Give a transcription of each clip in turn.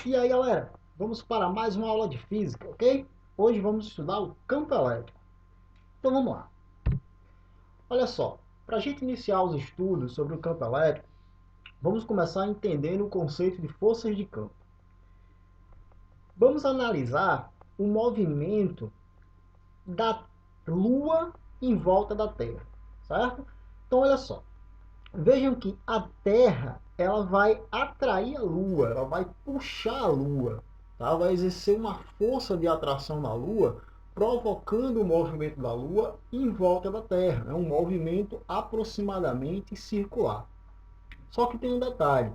E aí, galera, vamos para mais uma aula de física, ok? Hoje vamos estudar o campo elétrico. Então vamos lá. Olha só, para a gente iniciar os estudos sobre o campo elétrico, vamos começar entendendo o conceito de forças de campo. Vamos analisar o movimento da Lua em volta da Terra, certo? Então olha só, vejam que a Terra ela vai atrair a Lua, ela vai puxar a Lua, tá? Vai exercer uma força de atração na Lua, provocando o movimento da Lua em volta da Terra. É um movimento aproximadamente circular. Só que tem um detalhe: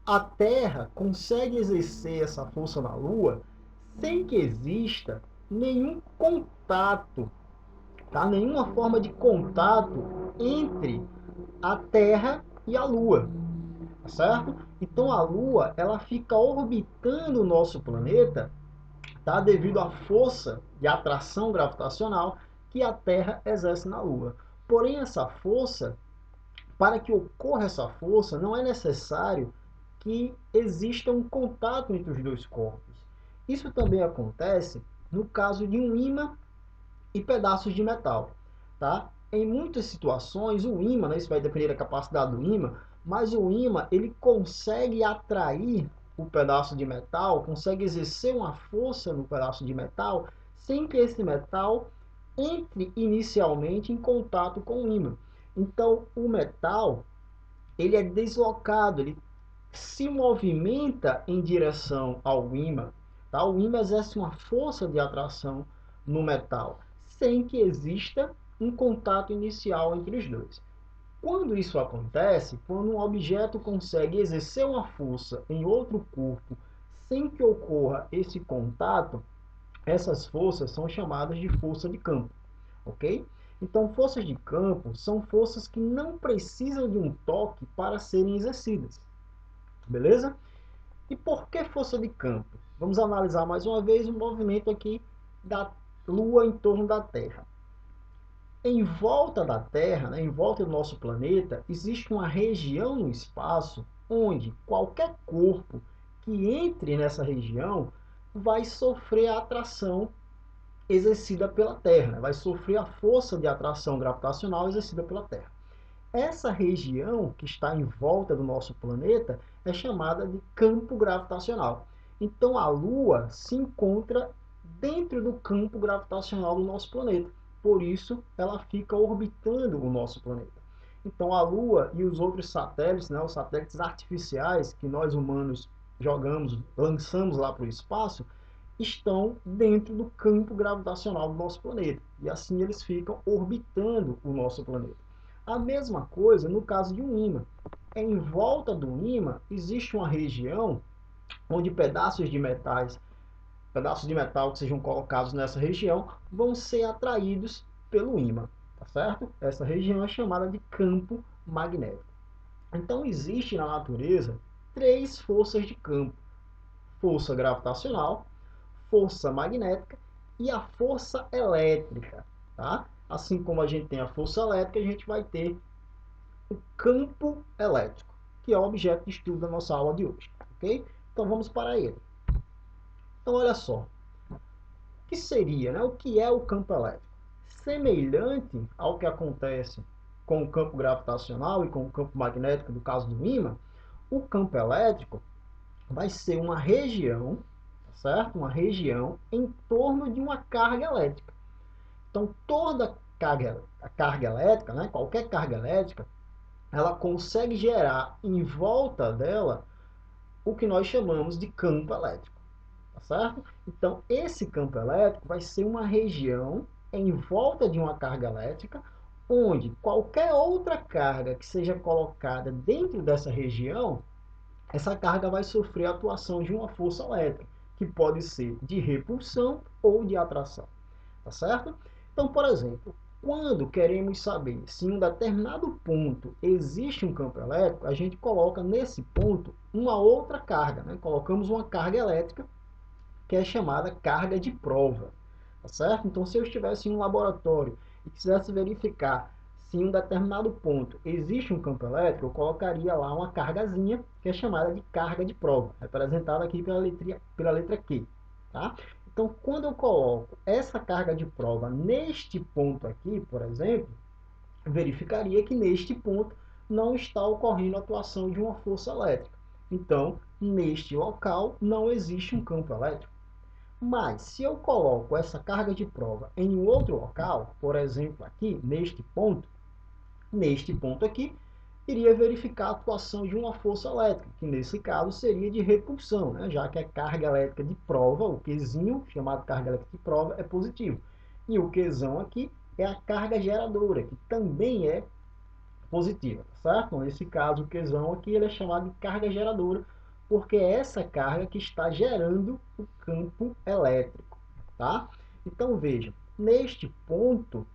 a Terra consegue exercer essa força na Lua sem que exista nenhum contato, tá? Nenhuma forma de contato entre a Terra e a Lua, tá certo? Então a Lua ela fica orbitando o nosso planeta, tá? Devido à força de atração gravitacional que a Terra exerce na Lua. Porém, essa força, para que ocorra essa força, não é necessário que exista um contato entre os dois corpos. Isso também acontece no caso de um ímã e pedaços de metal, tá? Em muitas situações, o ímã, né, isso vai depender da capacidade do ímã, mas o ímã ele consegue atrair o pedaço de metal, consegue exercer uma força no pedaço de metal, sem que esse metal entre inicialmente em contato com o ímã. Então, o metal ele é deslocado, ele se movimenta em direção ao ímã, tá? O ímã exerce uma força de atração no metal, sem que exista um contato inicial entre os dois. Quando isso acontece, quando um objeto consegue exercer uma força em outro corpo sem que ocorra esse contato, essas forças são chamadas de força de campo, ok? Então, forças de campo são forças que não precisam de um toque para serem exercidas, beleza? E por que força de campo? Vamos analisar mais uma vez o movimento aqui da Lua em torno da Terra. Em volta da Terra, né, em volta do nosso planeta, existe uma região no espaço onde qualquer corpo que entre nessa região vai sofrer a atração exercida pela Terra, né? Vai sofrer a força de atração gravitacional exercida pela Terra. Essa região que está em volta do nosso planeta é chamada de campo gravitacional. Então a Lua se encontra dentro do campo gravitacional do nosso planeta. Por isso ela fica orbitando o nosso planeta. Então a Lua e os outros satélites, né, os satélites artificiais que nós humanos jogamos, lançamos lá para o espaço, estão dentro do campo gravitacional do nosso planeta. E assim eles ficam orbitando o nosso planeta. A mesma coisa no caso de um ímã. Em volta do ímã existe uma região onde pedaços de metal que sejam colocados nessa região vão ser atraídos pelo ímã, tá certo? Essa região é chamada de campo magnético. Então existe na natureza três forças de campo: força gravitacional, força magnética e a força elétrica, tá? Assim como a gente tem a força elétrica, a gente vai ter o campo elétrico, que é o objeto de estudo da nossa aula de hoje, ok? Então vamos para ele. Então olha só, o que seria, né? O que é o campo elétrico? Semelhante ao que acontece com o campo gravitacional e com o campo magnético do caso do ímã, o campo elétrico vai ser uma região, certo? Uma região em torno de uma carga elétrica. Então toda a carga elétrica, né? Qualquer carga elétrica, ela consegue gerar em volta dela o que nós chamamos de campo elétrico, tá certo? Então, esse campo elétrico vai ser uma região em volta de uma carga elétrica, onde qualquer outra carga que seja colocada dentro dessa região, essa carga vai sofrer a atuação de uma força elétrica, que pode ser de repulsão ou de atração, tá certo? Então, por exemplo, quando queremos saber se em um determinado ponto existe um campo elétrico, a gente coloca nesse ponto uma outra carga, né? Colocamos uma carga elétrica que é chamada carga de prova, tá certo? Então, se eu estivesse em um laboratório e quisesse verificar se em um determinado ponto existe um campo elétrico, eu colocaria lá uma cargazinha, que é chamada de carga de prova, representada aqui pela letra Q. Tá? Então, quando eu coloco essa carga de prova neste ponto aqui, por exemplo, verificaria que neste ponto não está ocorrendo a atuação de uma força elétrica. Então, neste local não existe um campo elétrico. Mas, se eu coloco essa carga de prova em um outro local, por exemplo, aqui, neste ponto aqui, iria verificar a atuação de uma força elétrica, que nesse caso seria de repulsão, né? Já que a carga elétrica de prova, o Qzinho, chamado carga elétrica de prova, é positivo. E o Qzão aqui é a carga geradora, que também é positiva, tá certo? Nesse caso, o Qzão aqui ele é chamado de carga geradora, porque é essa carga que está gerando o campo elétrico, tá? Então, veja, neste ponto,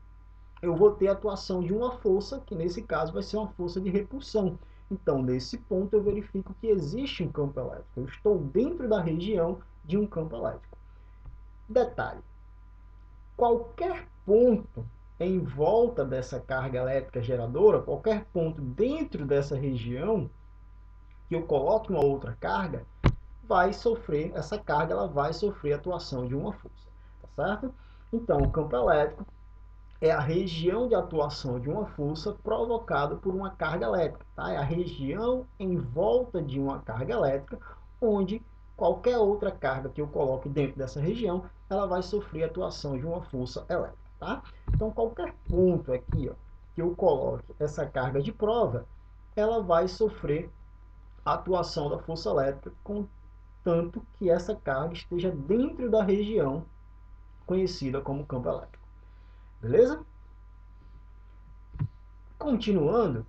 eu vou ter a atuação de uma força, que nesse caso vai ser uma força de repulsão. Então, nesse ponto, eu verifico que existe um campo elétrico. Eu estou dentro da região de um campo elétrico. Detalhe, qualquer ponto em volta dessa carga elétrica geradora, qualquer ponto dentro dessa região que eu coloque uma outra carga, vai sofrer, essa carga ela vai sofrer a atuação de uma força, tá certo? Então, o campo elétrico é a região de atuação de uma força provocada por uma carga elétrica. Tá? É a região em volta de uma carga elétrica, onde qualquer outra carga que eu coloque dentro dessa região, ela vai sofrer a atuação de uma força elétrica. Tá? Então, qualquer ponto aqui, ó, que eu coloque essa carga de prova, ela vai sofrer a atuação da força elétrica, contanto que essa carga esteja dentro da região conhecida como campo elétrico. Beleza? Continuando,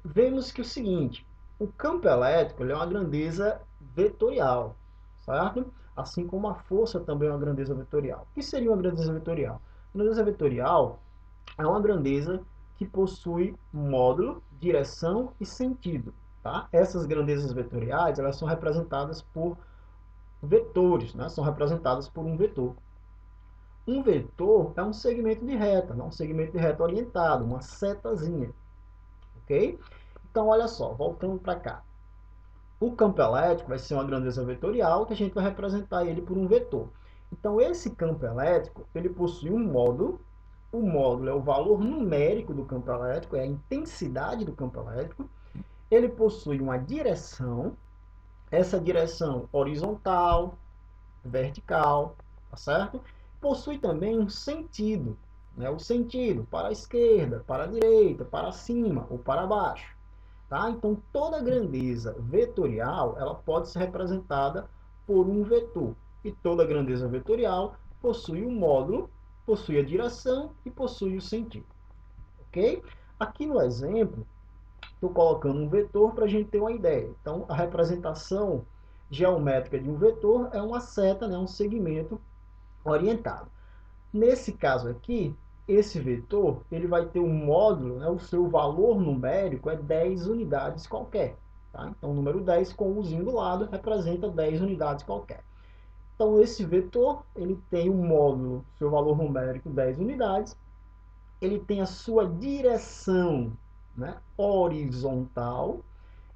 vemos que o seguinte, o campo elétrico é uma grandeza vetorial, certo? Assim como a força também é uma grandeza vetorial. O que seria uma grandeza vetorial? A grandeza vetorial é uma grandeza que possui módulo, direção e sentido. Tá? Essas grandezas vetoriais elas são representadas por vetores, né? São representadas por um vetor. Um vetor é um segmento de reta, um segmento de reta orientado, uma setazinha. Ok? Então, olha só, voltando para cá. O campo elétrico vai ser uma grandeza vetorial que a gente vai representar ele por um vetor. Então, esse campo elétrico, ele possui um módulo. O módulo é o valor numérico do campo elétrico, é a intensidade do campo elétrico. Ele possui uma direção, essa direção horizontal, vertical, tá certo? Possui também um sentido, né? O sentido para a esquerda, para a direita, para cima ou para baixo. Tá? Então, toda grandeza vetorial ela pode ser representada por um vetor. E toda grandeza vetorial possui um módulo, possui a direção e possui o sentido. Ok? Aqui no exemplo, estou colocando um vetor para a gente ter uma ideia. Então, a representação geométrica de um vetor é uma seta, né, um segmento orientado. Nesse caso aqui, esse vetor ele vai ter um módulo, né, o seu valor numérico é 10 unidades qualquer. Tá? Então, o número 10 com o uzinho do lado representa 10 unidades qualquer. Então, esse vetor ele tem um módulo, seu valor numérico 10 unidades, ele tem a sua direção, né, horizontal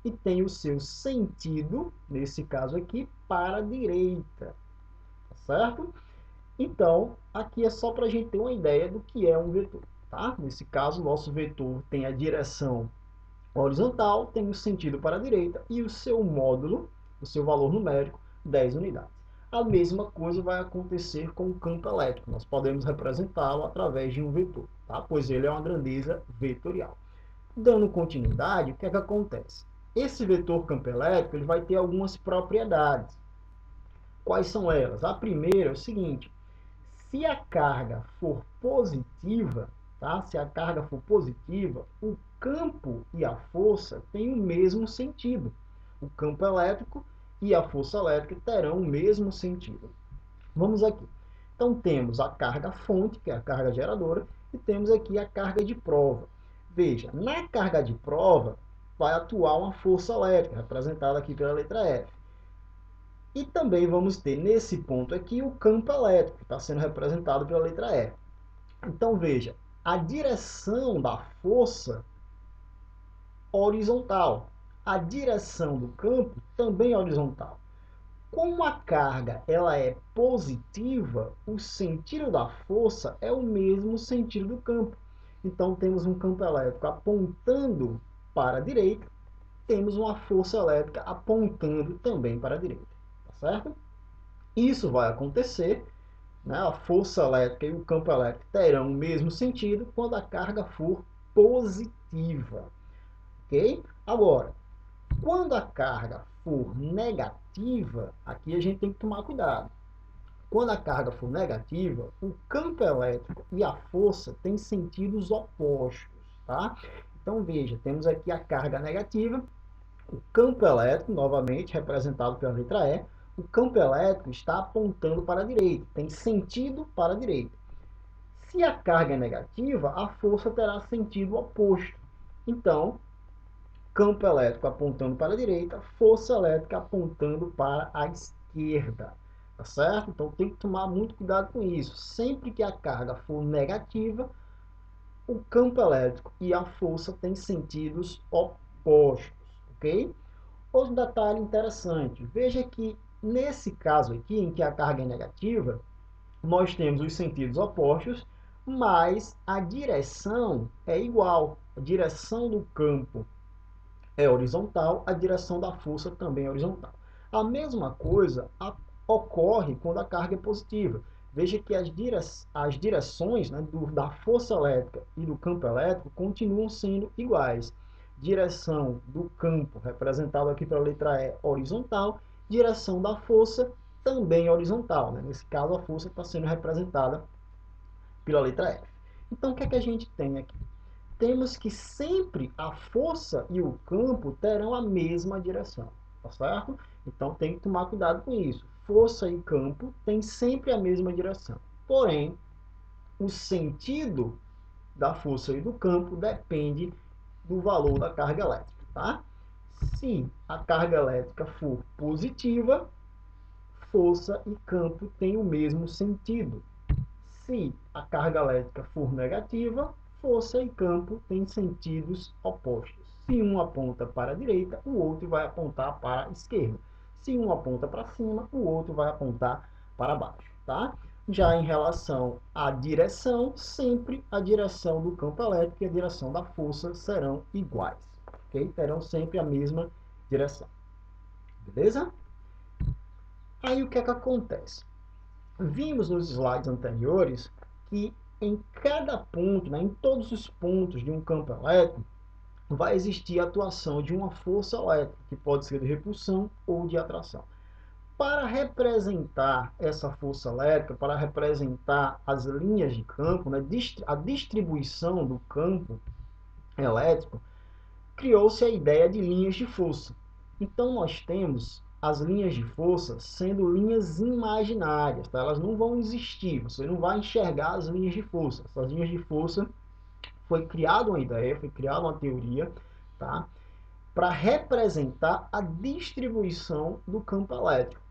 e tem o seu sentido, nesse caso aqui, para a direita. Tá certo? Então, aqui é só para a gente ter uma ideia do que é um vetor. Tá? Nesse caso, o nosso vetor tem a direção horizontal, tem o sentido para a direita e o seu módulo, o seu valor numérico, 10 unidades. A mesma coisa vai acontecer com o campo elétrico. Nós podemos representá-lo através de um vetor, tá? Pois ele é uma grandeza vetorial. Dando continuidade, o que é que acontece? Esse vetor campo elétrico ele vai ter algumas propriedades. Quais são elas? A primeira é o seguinte: se a carga for positiva, tá? Se a carga for positiva, o campo e a força têm o mesmo sentido. O campo elétrico e a força elétrica terão o mesmo sentido. Vamos aqui. Então, temos a carga fonte, que é a carga geradora, e temos aqui a carga de prova. Veja, na carga de prova vai atuar uma força elétrica, representada aqui pela letra F. E também vamos ter, nesse ponto aqui, o campo elétrico, que está sendo representado pela letra E. Então, veja, a direção da força horizontal. A direção do campo também é horizontal. Como a carga ela é positiva, o sentido da força é o mesmo sentido do campo. Então, temos um campo elétrico apontando para a direita, temos uma força elétrica apontando também para a direita. Tá certo? Isso vai acontecer, né? A força elétrica e o campo elétrico terão o mesmo sentido quando a carga for positiva. Ok? Agora, quando a carga for negativa, aqui a gente tem que tomar cuidado. Quando a carga for negativa, o campo elétrico e a força têm sentidos opostos, tá? Então, veja, temos aqui a carga negativa, o campo elétrico, novamente representado pela letra E, o campo elétrico está apontando para a direita, tem sentido para a direita. Se a carga é negativa, a força terá sentido oposto. Então, campo elétrico apontando para a direita, força elétrica apontando para a esquerda. Tá certo? Então tem que tomar muito cuidado com isso. Sempre que a carga for negativa, o campo elétrico e a força têm sentidos opostos. Ok? Outro detalhe interessante. Veja que nesse caso aqui, em que a carga é negativa, nós temos os sentidos opostos, mas a direção é igual. A direção do campo é horizontal, a direção da força também é horizontal. A mesma coisa ocorre quando a carga é positiva. Veja que as direções, né, da força elétrica e do campo elétrico continuam sendo iguais. Direção do campo, representado aqui pela letra E, horizontal. Direção da força, também horizontal. Né? Nesse caso, a força está sendo representada pela letra F. Então, o que é que a gente tem aqui? Temos que sempre a força e o campo terão a mesma direção, tá certo? Então tem que tomar cuidado com isso. Força e campo têm sempre a mesma direção. Porém, o sentido da força e do campo depende do valor da carga elétrica, tá? Se a carga elétrica for positiva, força e campo têm o mesmo sentido. Se a carga elétrica for negativa, força e campo têm sentidos opostos. Se um aponta para a direita, o outro vai apontar para a esquerda. Se um aponta para cima, o outro vai apontar para baixo, tá? Já em relação à direção, sempre a direção do campo elétrico e a direção da força serão iguais, ok? Terão sempre a mesma direção, beleza? Aí o que é que acontece? Vimos nos slides anteriores que em cada ponto, né, em todos os pontos de um campo elétrico, vai existir a atuação de uma força elétrica, que pode ser de repulsão ou de atração. Para representar essa força elétrica, para representar as linhas de campo, né, a distribuição do campo elétrico, criou-se a ideia de linhas de força. Então, nós temos as linhas de força sendo linhas imaginárias, tá? Elas não vão existir, você não vai enxergar as linhas de força. Essas linhas de força foi criada uma ideia, foi criada uma teoria, tá? Para representar a distribuição do campo elétrico.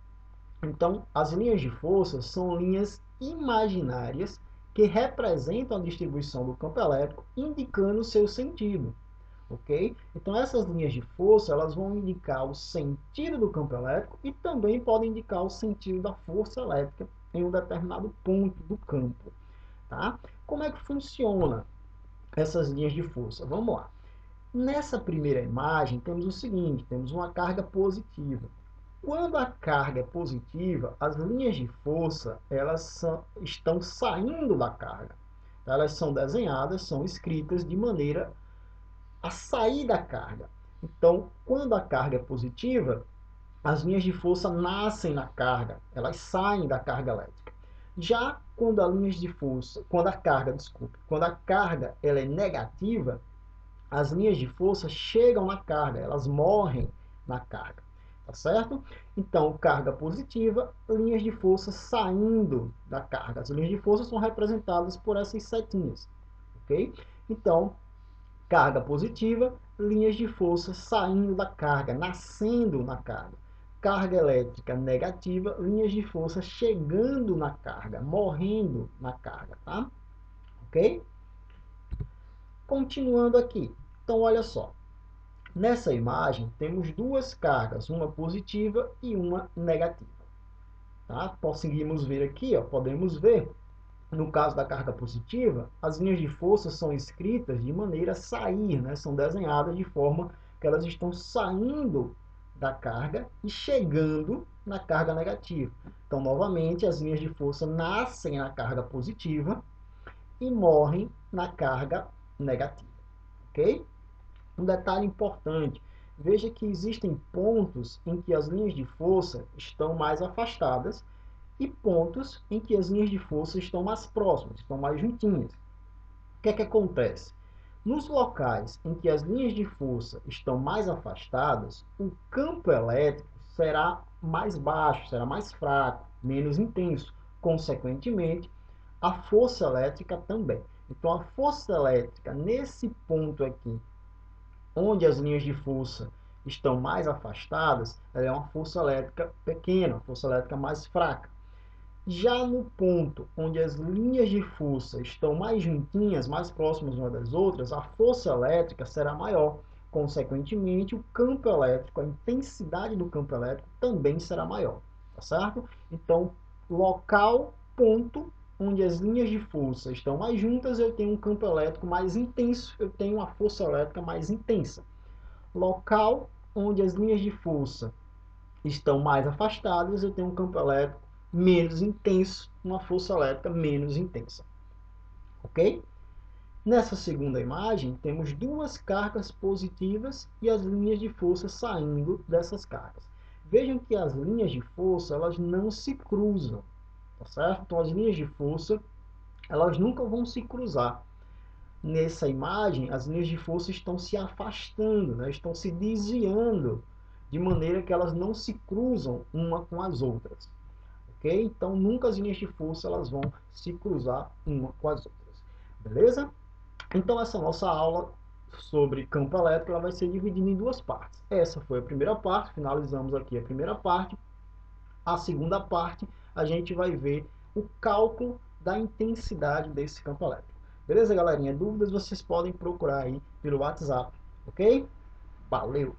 Então, as linhas de força são linhas imaginárias que representam a distribuição do campo elétrico, indicando o seu sentido. Ok? Então, essas linhas de força elas vão indicar o sentido do campo elétrico e também podem indicar o sentido da força elétrica em um determinado ponto do campo. Tá? Como é que funciona essas linhas de força? Vamos lá. Nessa primeira imagem, temos o seguinte, temos uma carga positiva. Quando a carga é positiva, as linhas de força estão saindo da carga. Elas são desenhadas, são escritas de maneira a sair da carga. Então, quando a carga é positiva, as linhas de força nascem na carga, elas saem da carga elétrica. Já quando a linhas de força, quando a carga ela é negativa, as linhas de força chegam na carga, elas morrem na carga, tá certo? Então, carga positiva, linhas de força saindo da carga. As linhas de força são representadas por essas setinhas, ok? Então, carga positiva, linhas de força saindo da carga, nascendo na carga. Carga elétrica negativa, linhas de força chegando na carga, morrendo na carga, tá? Ok? Continuando aqui. Então, olha só. Nessa imagem, temos duas cargas, uma positiva e uma negativa. Tá? Conseguimos ver aqui, ó, podemos ver, no caso da carga positiva, as linhas de força são escritas de maneira a sair, né? São desenhadas de forma que elas estão saindo da carga e chegando na carga negativa. Então, novamente, as linhas de força nascem na carga positiva e morrem na carga negativa, ok? Um detalhe importante, veja que existem pontos em que as linhas de força estão mais afastadas e pontos em que as linhas de força estão mais próximas, estão mais juntinhas. O que é que acontece? Nos locais em que as linhas de força estão mais afastadas, o campo elétrico será mais baixo, será mais fraco, menos intenso. Consequentemente, a força elétrica também. Então, a força elétrica, nesse ponto aqui, onde as linhas de força estão mais afastadas, ela é uma força elétrica pequena, uma força elétrica mais fraca. Já no ponto onde as linhas de força estão mais juntinhas, mais próximas umas das outras, a força elétrica será maior. Consequentemente, o campo elétrico, a intensidade do campo elétrico também será maior, tá certo? Então, local, ponto, onde as linhas de força estão mais juntas, eu tenho um campo elétrico mais intenso, eu tenho uma força elétrica mais intensa. Local, onde as linhas de força estão mais afastadas, eu tenho um campo elétrico menos intenso, uma força elétrica menos intensa. Ok? Nessa segunda imagem, temos duas cargas positivas e as linhas de força saindo dessas cargas. Vejam que as linhas de força, elas não se cruzam, tá certo? Então, as linhas de força, elas nunca vão se cruzar. Nessa imagem, as linhas de força estão se afastando, né? Estão se desviando, de maneira que elas não se cruzam uma com as outras. Ok? Então, nunca as linhas de força elas vão se cruzar uma com as outras. Beleza? Então, essa nossa aula sobre campo elétrico ela vai ser dividida em duas partes. Essa foi a primeira parte, finalizamos aqui a primeira parte. A segunda parte, a gente vai ver o cálculo da intensidade desse campo elétrico. Beleza, galerinha? Dúvidas vocês podem procurar aí pelo WhatsApp, ok? Valeu!